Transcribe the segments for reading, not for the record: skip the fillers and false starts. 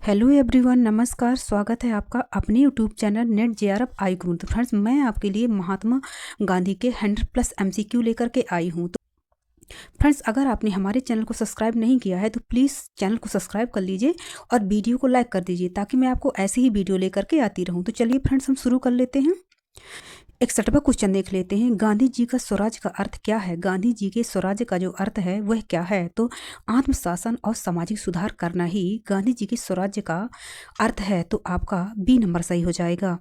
Hello everyone, नमस्कार। स्वागत है आपका अपने यूट्यूब चैनल नेट जेआरएफ आई गुरु। तो फ्रेंड्स, मैं आपके लिए महात्मा गांधी के 100+ एमसीक्यू लेकर के आई हूँ। तो फ्रेंड्स, अगर आपने हमारे चैनल को सब्सक्राइब नहीं किया है तो प्लीज़ चैनल को सब्सक्राइब कर लीजिए और वीडियो को लाइक कर दीजिए ताकि मैं आपको ऐसे ही वीडियो लेकर के आती रहूँ। तो चलिए फ्रेंड्स, हम शुरू कर लेते हैं। 61वां क्वेश्चन देख लेते हैं। गांधी जी का स्वराज का अर्थ क्या है? गांधी जी के स्वराज का जो अर्थ है वह क्या है? तो आत्मशासन और सामाजिक सुधार करना ही गांधी जी के स्वराज का अर्थ है। तो आपका बी नंबर सही हो जाएगा।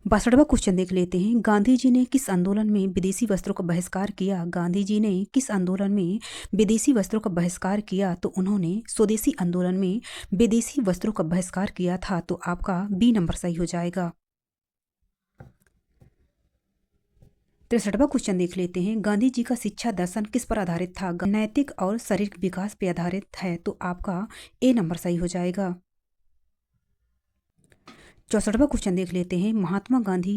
62वां क्वेश्चन देख लेते हैं। गांधी जी ने किस आंदोलन में विदेशी वस्त्रों का बहिष्कार किया? गांधी जी ने किस आंदोलन में विदेशी वस्त्रों का बहिष्कार किया? तो उन्होंने स्वदेशी आंदोलन में विदेशी वस्त्रों का बहिष्कार किया था। तो आपका बी नंबर सही हो जाएगा। 63वां क्वेश्चन देख लेते हैं। गांधी जी का शिक्षा दर्शन किस पर आधारित था? नैतिक और शारीरिक विकास पर आधारित है। तो आपका ए नंबर सही हो जाएगा। 64वां क्वेश्चन देख लेते हैं। महात्मा गांधी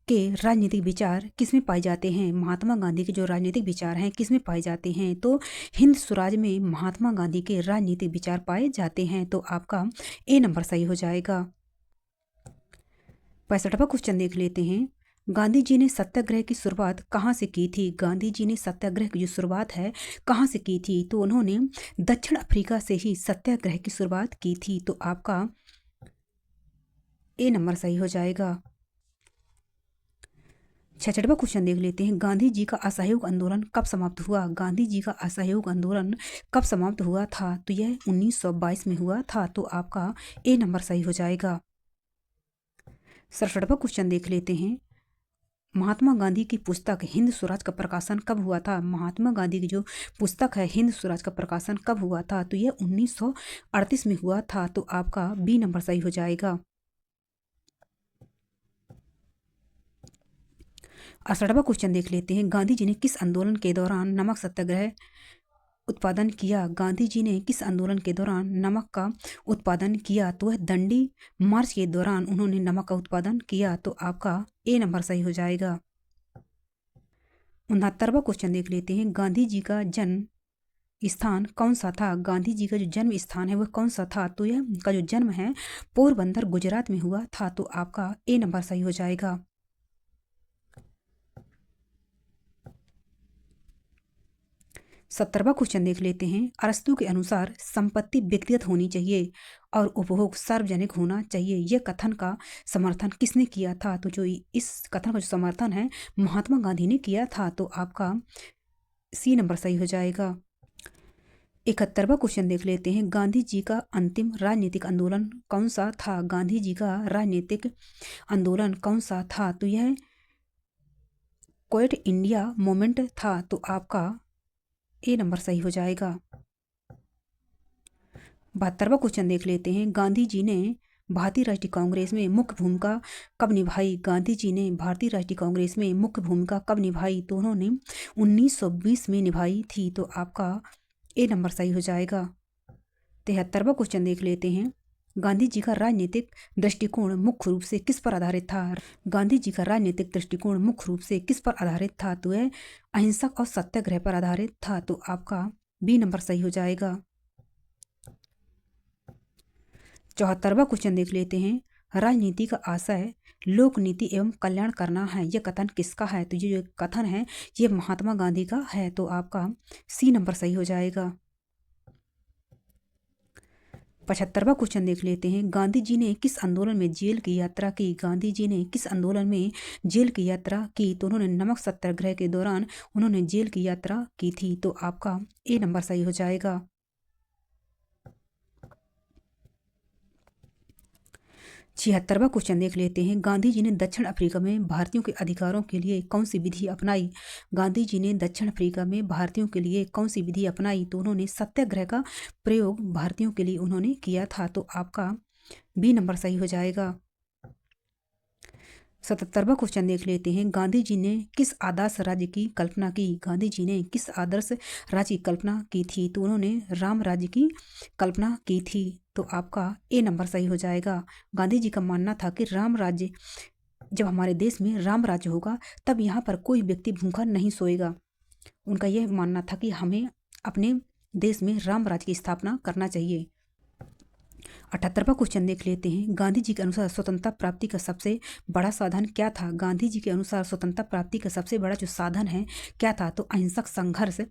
के राजनीतिक विचार किसमें पाए जाते हैं? महात्मा गांधी के जो राजनीतिक विचार हैं किसमें पाए जाते हैं? तो हिंद स्वराज में महात्मा गांधी के राजनीतिक विचार पाए जाते हैं। तो आपका ए नंबर सही हो जाएगा। 65वां क्वेश्चन देख लेते हैं। गांधी जी ने सत्याग्रह की शुरुआत कहाँ से की थी? गांधी जी ने सत्याग्रह की जो शुरुआत है कहाँ से की थी? तो उन्होंने दक्षिण अफ्रीका से ही सत्याग्रह की शुरुआत की थी। तो आपका ए नंबर सही हो जाएगा। 66वां क्वेश्चन देख लेते हैं। गांधी जी का असहयोग आंदोलन कब समाप्त हुआ? गांधी जी का असहयोग आंदोलन कब समाप्त हुआ था? तो यह 1922 में हुआ था। तो आपका ए नंबर सही हो जाएगा। 67वां क्वेश्चन देख लेते हैं। महात्मा गांधी की पुस्तक हिंद स्वराज का प्रकाशन कब हुआ था? महात्मा गांधी की जो पुस्तक है हिंद स्वराज का प्रकाशन कब हुआ था? तो यह 1938 में हुआ था। तो आपका बी नंबर सही हो जाएगा। 68वां क्वेश्चन देख लेते हैं। गांधी जी ने किस आंदोलन के दौरान नमक सत्याग्रह उत्पादन किया? गांधी जी ने किस आंदोलन के दौरान नमक का उत्पादन किया? तो वह दंडी मार्च के दौरान उन्होंने नमक का उत्पादन किया। तो आपका ए नंबर सही हो जाएगा। 69वां क्वेश्चन देख लेते हैं। गांधी जी का जन्म स्थान कौन सा था? गांधी जी का जो जन्म स्थान है वह कौन सा था? तो यह उनका जो जन्म है पोरबंदर गुजरात में हुआ था। तो आपका ए नंबर सही हो जाएगा। 70वां क्वेश्चन देख लेते हैं। अरस्तु के अनुसार संपत्ति व्यक्तिगत होनी चाहिए और उपभोग सार्वजनिक होना चाहिए। यह कथन का समर्थन किसने किया था? तो जो इस कथन का जो समर्थन है महात्मा गांधी ने किया था। तो आपका सी नंबर सही हो जाएगा। 71वां क्वेश्चन देख लेते हैं। गांधी जी का अंतिम राजनीतिक आंदोलन कौन सा था? गांधी जी का राजनीतिक आंदोलन कौन सा था? तो यह क्विट इंडिया मूवमेंट था। तो आपका ए नंबर सही हो जाएगा। 72वां क्वेश्चन देख लेते हैं। गांधी जी ने भारतीय राष्ट्रीय कांग्रेस में मुख्य भूमिका कब निभाई? गांधी जी ने भारतीय राष्ट्रीय कांग्रेस में मुख्य भूमिका कब निभाई? तो उन्होंने 1920 में निभाई थी। तो आपका ए नंबर सही हो जाएगा। 73वां क्वेश्चन देख लेते हैं। गांधी जी का राजनीतिक दृष्टिकोण मुख्य रूप से किस पर आधारित था? गांधी जी का राजनीतिक दृष्टिकोण मुख्य रूप से किस पर आधारित था? तो यह अहिंसक और सत्याग्रह पर आधारित था। तो आपका बी नंबर सही हो जाएगा। 74वां क्वेश्चन देख लेते हैं। राजनीति का आशय लोक नीति एवं कल्याण करना है। यह कथन किसका है? तो ये जो कथन है ये महात्मा गांधी का है। तो आपका सी नंबर सही हो जाएगा। 75वां क्वेश्चन देख लेते हैं। गांधी जी ने किस आंदोलन में जेल की यात्रा की? गांधी जी ने किस आंदोलन में जेल की यात्रा की? तो उन्होंने नमक सत्याग्रह के दौरान उन्होंने जेल की यात्रा की थी। तो आपका ए नंबर सही हो जाएगा। 76वां क्वेश्चन देख लेते हैं। गांधी जी ने दक्षिण अफ्रीका में भारतीयों के अधिकारों के लिए कौन सी विधि अपनाई? गांधी जी ने दक्षिण अफ्रीका में भारतीयों के लिए कौन सी विधि अपनाई? तो उन्होंने सत्याग्रह का प्रयोग भारतीयों के लिए उन्होंने किया था। तो आपका बी नंबर सही हो जाएगा। 77वां क्वेश्चन देख लेते हैं। गांधी जी ने किस आदर्श राज्य की कल्पना की? गांधी जी ने किस आदर्श राज्य की कल्पना की थी? तो उन्होंने राम राज्य की कल्पना की थी। तो आपका ए नंबर सही हो जाएगा। गांधी जी का मानना था कि राम राज्य, जब हमारे देश में राम राज्य होगा तब यहाँ पर कोई व्यक्ति भूखा नहीं सोएगा। उनका यह मानना था कि हमें अपने देश में राम राज्य की स्थापना करना चाहिए। 78वां क्वेश्चन देख लेते हैं। गांधी जी के अनुसार स्वतंत्रता प्राप्ति का सबसे बड़ा साधन क्या था? गांधी जी के अनुसार स्वतंत्रता प्राप्ति का सबसे बड़ा जो साधन है क्या था? तो अहिंसक संघर्ष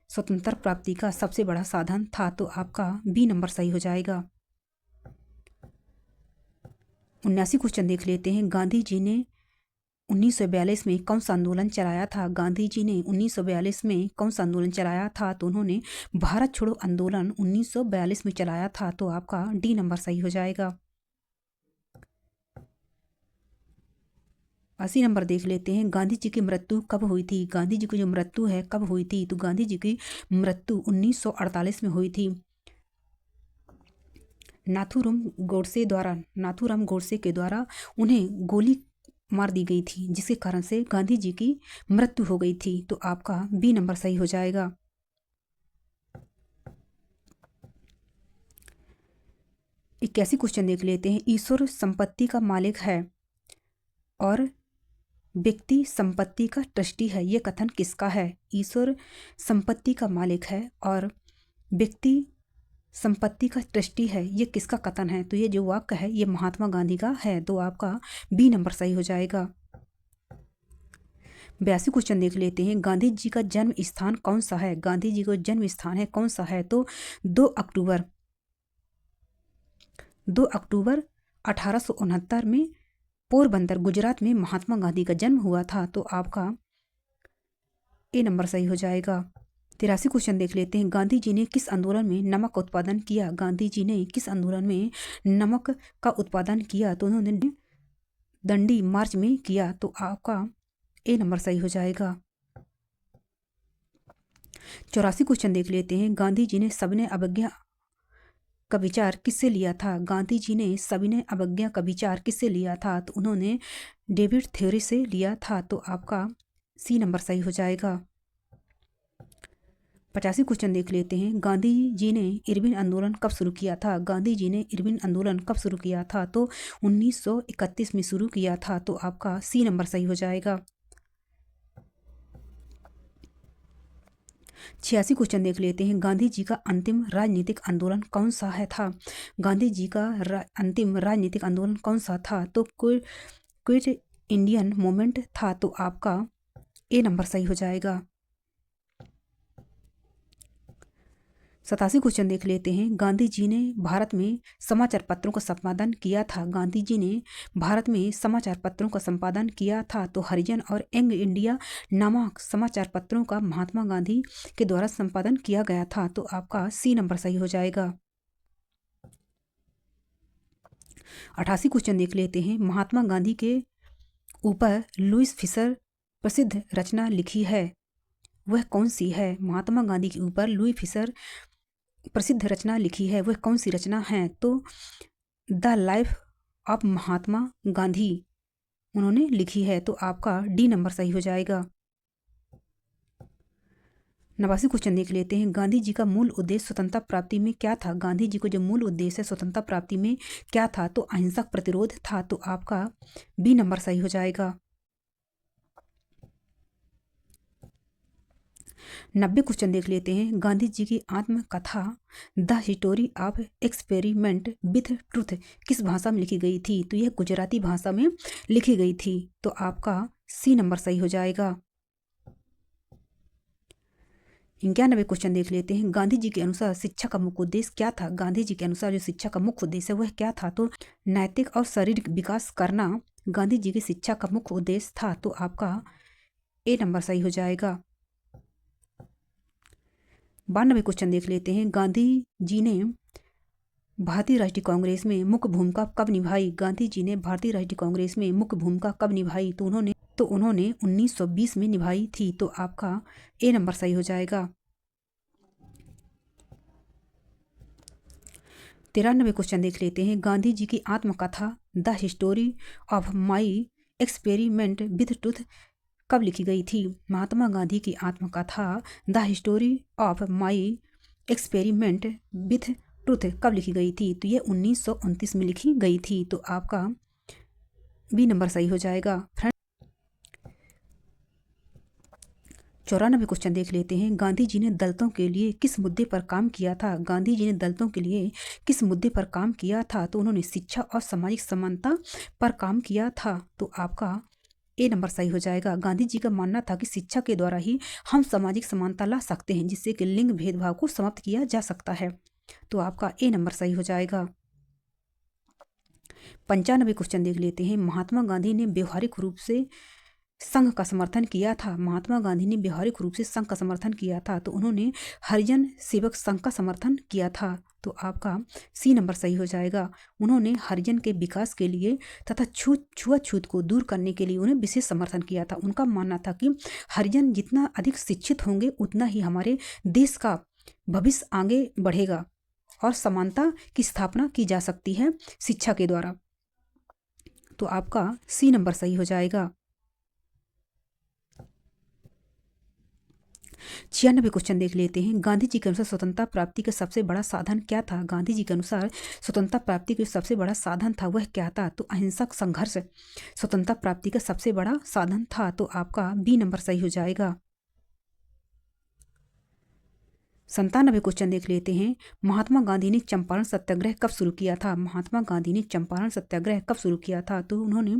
स्वतंत्रता प्राप्ति का सबसे बड़ा साधन था। तो आपका बी नंबर सही हो जाएगा। 79 क्वेश्चन देख लेते हैं। गांधी जी ने 1942 में कौन सा आंदोलन चलाया था? गांधी जी ने 1942 में कौन सा आंदोलन चलाया था? तो उन्होंने भारत छोड़ो आंदोलन 1942 में चलाया था। तो आपका डी नंबर सही हो जाएगा। 80 नंबर देख लेते हैं। गांधी जी की मृत्यु कब हुई थी? गांधी जी की जो मृत्यु है कब हुई थी? तो गांधी जी की मृत्यु 1948 में हुई थी। नाथूराम गोडसे के द्वारा उन्हें गोली मार दी गई थी, जिसके कारण से गांधी जी की मृत्यु हो गई थी। तो आपका बी नंबर सही हो जाएगा। 81 क्वेश्चन देख लेते हैं। ईश्वर संपत्ति का मालिक है और व्यक्ति संपत्ति का ट्रस्टी है, ये कथन किसका है? ईश्वर संपत्ति का मालिक है और व्यक्ति संपत्ति का ट्रस्टी है, ये किसका कथन है? तो ये जो वाक्य है ये महात्मा गांधी का है। तो आपका बी नंबर सही हो जाएगा। 82 क्वेश्चन देख लेते हैं। गांधी जी का जन्म स्थान कौन सा है? गांधी जी का जन्म स्थान है कौन सा है? तो 2 अक्टूबर 1869 में पोरबंदर गुजरात में महात्मा गांधी का जन्म हुआ था। तो आपका ए नंबर सही हो जाएगा। 83 क्वेश्चन देख लेते हैं। गांधी जी ने किस आंदोलन में नमक का उत्पादन किया? गांधी जी ने किस आंदोलन में नमक का उत्पादन किया? तो उन्होंने दंडी मार्च में किया। तो आपका ए नंबर सही हो जाएगा। 84 क्वेश्चन देख लेते हैं। गांधी जी ने सविनय अवज्ञा का विचार किससे लिया था? गांधी जी ने सविनय अवज्ञा का विचार किससे लिया था? तो उन्होंने डेविड थ्योरी से लिया था। तो आपका सी नंबर सही हो जाएगा। 85 क्वेश्चन देख लेते हैं। गांधी जी ने इरविन आंदोलन कब शुरू किया था? गांधी जी ने इरविन आंदोलन कब शुरू किया था? तो 1931 में शुरू किया था। तो आपका सी नंबर सही हो जाएगा। 86 क्वेश्चन देख लेते हैं। गांधी जी का अंतिम राजनीतिक आंदोलन कौन सा है था? गांधी जी का अंतिम राजनीतिक आंदोलन कौन सा था? तो क्विट इंडियन मूवमेंट था। तो आपका ए नंबर सही हो जाएगा। 87 क्वेश्चन देख लेते हैं। गांधी जी ने भारत में समाचार पत्रों का संपादन किया था। गांधी जी ने भारत में समाचार पत्रों का संपादन किया था। तो हरिजन और यंग इंडिया नामक समाचार पत्रों का महात्मा गांधी के द्वारा संपादन किया गया था। तो आपका सी नंबर सही हो जाएगा। 88 क्वेश्चन देख लेते हैं। महात्मा गांधी के ऊपर लुईस फिशर प्रसिद्ध रचना लिखी है, वह कौन सी है? महात्मा गांधी के ऊपर लुई फिशर प्रसिद्ध रचना लिखी है, वह कौन सी रचना है? तो the life of Mahatma Gandhi उन्होंने लिखी है। तो आपका डी नंबर सही हो जाएगा। 89 क्वेश्चन देख लेते हैं। गांधी जी का मूल उद्देश्य स्वतंत्रता प्राप्ति में क्या था? गांधी जी को जो मूल उद्देश्य है स्वतंत्रता प्राप्ति में क्या था? तो अहिंसक प्रतिरोध था। तो आपका बी नंबर सही हो जाएगा। 90 क्वेश्चन देख लेते हैं। गांधी जी की आत्मकथा the history of experiment with truth किस भाषा में लिखी गई थी? तो यह गुजराती भाषा में लिखी गई थी। तो आपका सी नंबर सही हो जाएगा। 91 क्वेश्चन देख लेते हैं। गांधी जी के अनुसार शिक्षा का मुख्य उद्देश्य क्या था? गांधी जी के अनुसार जो शिक्षा का मुख्य उद्देश्य है वह क्या था? तो नैतिक और शारीरिक विकास करना गांधी जी की शिक्षा का मुख्य उद्देश्य था। तो आपका ए नंबर सही हो जाएगा। 92 क्वेश्चन देख लेते हैं। गांधी जी ने भारतीय राष्ट्रीय कांग्रेस में मुख्य भूमिका कब निभाई? गांधी जी ने भारतीय राष्ट्रीय कांग्रेस में मुख्य भूमिका कब निभाई? तो उन्होंने 1920 में निभाई थी। तो आपका ए नंबर सही हो जाएगा। 93 क्वेश्चन देख लेते हैं। गांधी जी की आत्मकथा the history of my experiment with truth कब लिखी गई थी? महात्मा गांधी की आत्मकथा the history of my experiment with truth कब लिखी गई थी? तो ये 1929 में लिखी गई थी। तो आपका बी नंबर सही हो जाएगा। 94 क्वेश्चन देख लेते हैं। गांधी जी ने दलितों के लिए किस मुद्दे पर काम किया था? गांधी जी ने दलितों के लिए किस मुद्दे पर काम किया था? तो उन्होंने शिक्षा और सामाजिक समानता पर काम किया था। तो आपका ए नंबर सही हो जाएगा। गांधी जी का मानना था कि शिक्षा के द्वारा ही हम सामाजिक समानता ला सकते हैं, जिससे कि लिंग भेदभाव को समाप्त किया जा सकता है। तो आपका ए नंबर सही हो जाएगा। 95 क्वेश्चन देख लेते हैं। महात्मा गांधी ने व्यवहारिक रूप से संघ का समर्थन किया था। महात्मा गांधी ने व्यवहारिक रूप से संघ का समर्थन किया था। तो उन्होंने हरिजन सेवक संघ का समर्थन किया था। तो आपका सी नंबर सही हो जाएगा। उन्होंने हरिजन के विकास के लिए तथा छुआछूत को दूर करने के लिए उन्हें विशेष समर्थन किया था। उनका मानना था कि हरिजन जितना अधिक शिक्षित होंगे उतना ही हमारे देश का भविष्य आगे बढ़ेगा और समानता की स्थापना की जा सकती है शिक्षा के द्वारा। तो आपका सी नंबर सही हो जाएगा। 96 क्वेश्चन देख लेते हैं। गांधी जी के अनुसार स्वतंत्रता प्राप्ति का सबसे बड़ा साधन क्या था? गांधी जी के अनुसार स्वतंत्रता प्राप्ति का सबसे बड़ा साधन था वह क्या था? तो अहिंसक संघर्ष स्वतंत्रता प्राप्ति का सबसे बड़ा साधन था। तो आपका बी नंबर सही हो जाएगा। 97 क्वेश्चन देख लेते हैं। महात्मा गांधी ने चंपारण सत्याग्रह कब शुरू किया था? महात्मा गांधी ने चंपारण सत्याग्रह कब शुरू किया था? तो उन्होंने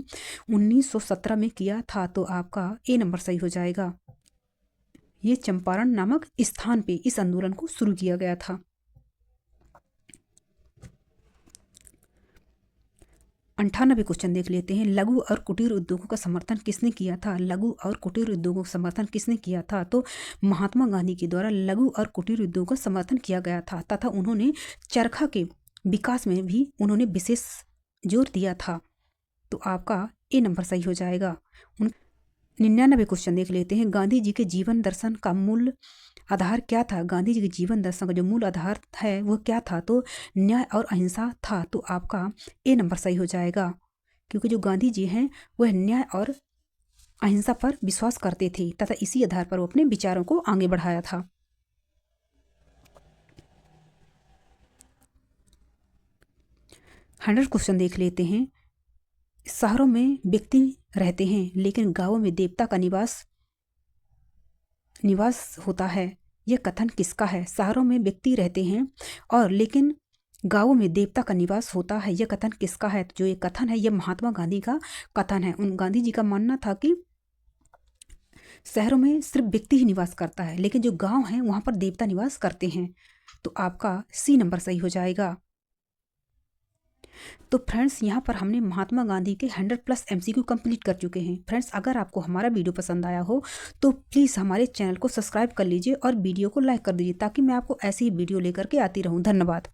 1917 में किया था। तो आपका ए नंबर सही हो जाएगा। ये चंपारण नामक स्थान पे इस आंदोलन को शुरू किया गया था। 98 क्वेश्चन देख लेते हैं। लघु और कुटीर उद्योगों का समर्थन किसने किया था? लघु और कुटीर उद्योगों का समर्थन किसने किया था? तो महात्मा गांधी के द्वारा लघु और कुटीर उद्योगों का समर्थन किया गया था तथा उन्होंने चरखा के विकास में भी उन्होंने विशेष जोर दिया था। तो आपका ए नंबर सही हो जाएगा। 99 क्वेश्चन देख लेते हैं। गांधी जी के जीवन दर्शन का मूल आधार क्या था? गांधी जी के जीवन दर्शन का जो मूल आधार है वो क्या था? तो न्याय और अहिंसा था। तो आपका ए नंबर सही हो जाएगा, क्योंकि जो गांधी जी हैं वह न्याय और अहिंसा पर विश्वास करते थे तथा इसी आधार पर वो अपने विचारों को आगे बढ़ाया था। 100 क्वेश्चन देख लेते हैं। शहरों में व्यक्ति रहते हैं लेकिन गांवों में देवता का निवास होता है, यह कथन किसका है? शहरों में व्यक्ति रहते हैं और लेकिन गांवों में देवता का निवास होता है, यह कथन किसका है? तो जो ये कथन है यह महात्मा गांधी का कथन है। उन गांधी जी का मानना था कि शहरों में सिर्फ व्यक्ति ही निवास करता है लेकिन जो गांव है वहां पर देवता निवास करते हैं। तो आपका सी नंबर सही हो जाएगा। तो फ्रेंड्स यहाँ पर हमने महात्मा गांधी के 100+ MCQ कंप्लीट कर चुके हैं। फ्रेंड्स अगर आपको हमारा वीडियो पसंद आया हो तो प्लीज़ हमारे चैनल को सब्सक्राइब कर लीजिए और वीडियो को लाइक कर दीजिए ताकि मैं आपको ऐसी ही वीडियो लेकर के आती रहूँ। धन्यवाद।